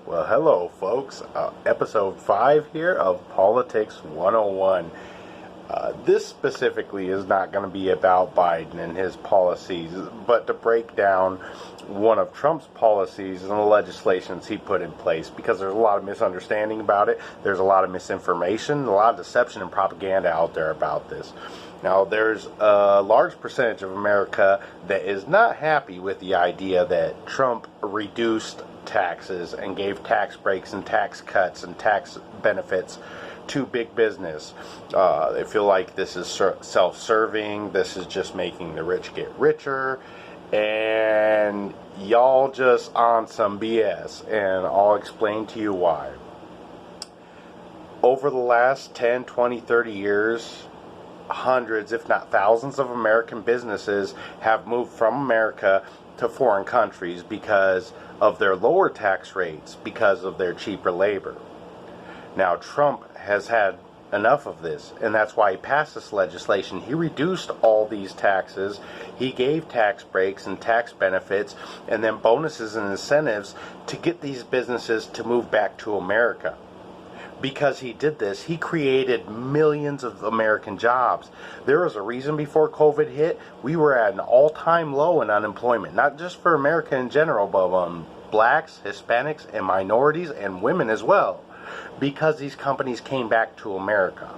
Well, hello, folks. Episode 5 here of Politics 101. This specifically is not going to be about Biden and his policies, but to break down one of Trump's policies and the legislations he put in place, because there's a lot of misunderstanding about it. There's a lot of misinformation, a lot of deception and propaganda out there about this. Now, there's a large percentage of America that is not happy with the idea that Trump reduced taxes and gave tax breaks and tax cuts and tax benefits to big business. They feel like this is self-serving, this is just making the rich get richer, and y'all just on some BS, and I'll explain to you why. Over the last 10, 20, 30 years, hundreds, if not thousands of American businesses have moved from America to foreign countries because of their lower tax rates, because of their cheaper labor. Now, Trump has had enough of this, and that's why he passed this legislation. He reduced all these taxes. He gave tax breaks and tax benefits and then bonuses and incentives to get these businesses to move back to America. Because he did this, he created millions of American jobs. There was a reason before COVID hit, we were at an all-time low in unemployment, not just for America in general, but blacks, Hispanics, and minorities, and women as well, because these companies came back to America.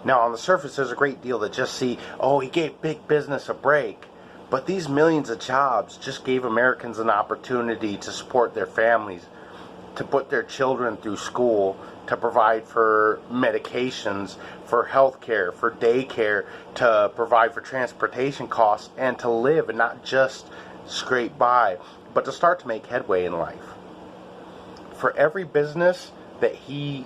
Now, on the surface, there's a great deal that just see, oh, he gave big business a break. But these millions of jobs just gave Americans an opportunity to support their families, to put their children through school, to provide for medications, for health care, for daycare, to provide for transportation costs, and to live and not just scrape by, but to start to make headway in life. For every business that he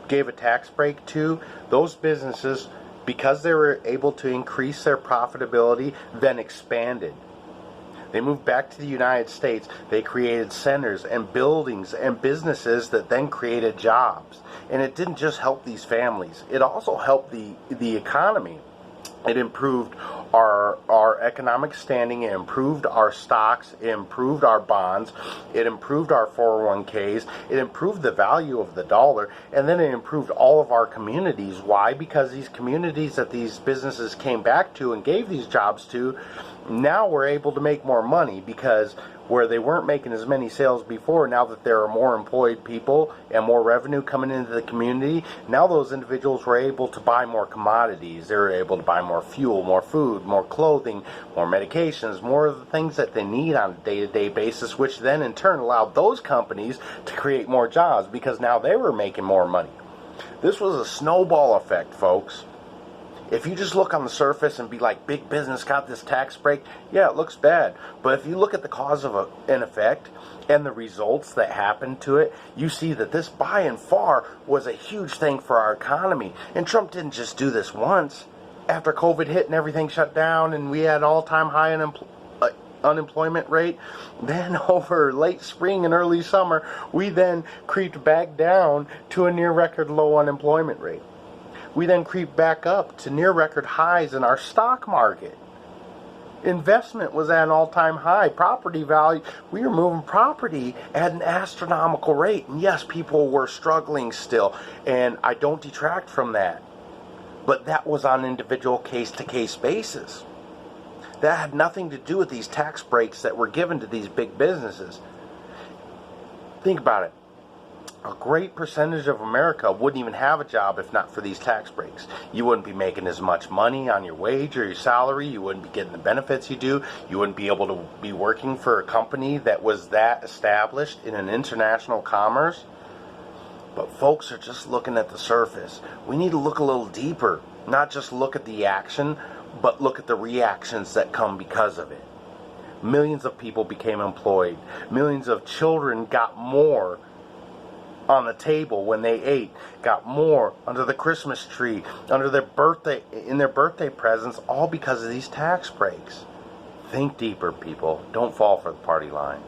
gave a tax break to, those businesses, because they were able to increase their profitability, then expanded. They moved back to the United States. They created centers and buildings and businesses that then created jobs. And it didn't just help these families. It also helped the economy. It improved our economic standing. It improved our stocks. It improved our bonds. It improved our 401ks. It improved the value of the dollar. And then it improved all of our communities. Why? Because these communities that these businesses came back to and gave these jobs to, now we're able to make more money, because where they weren't making as many sales before, now that there are more employed people and more revenue coming into the community, now those individuals were able to buy more commodities. They were able to buy more fuel, more food, more clothing, more medications, more of the things that they need on a day-to-day basis, which then in turn allowed those companies to create more jobs, because now they were making more money. This was a snowball effect, folks. If you just look on the surface and be like, big business got this tax break, yeah, it looks bad. But if you look at the cause of an effect and the results that happened to it, you see that this by and far was a huge thing for our economy. And Trump didn't just do this once. After COVID hit and everything shut down and we had all-time high unemployment rate, then over late spring and early summer, we then creeped back down to a near record low unemployment rate. We then creep back up to near record highs in our stock market. Investment was at an all-time high. Property value, we were moving property at an astronomical rate. And yes, people were struggling still, and I don't detract from that. But that was on an individual case-to-case basis. That had nothing to do with these tax breaks that were given to these big businesses. Think about it. A great percentage of America wouldn't even have a job if not for these tax breaks. You wouldn't be making as much money on your wage or your salary. You wouldn't be getting the benefits you do. You wouldn't be able to be working for a company that was that established in an international commerce. But folks are just looking at the surface. We need to look a little deeper. Not just look at the action, but look at the reactions that come because of it. Millions of people became employed. Millions of children got more on the table when they ate, got more under the Christmas tree, under their birthday presents, all because of these tax breaks. Think deeper, people. Don't fall for the party line.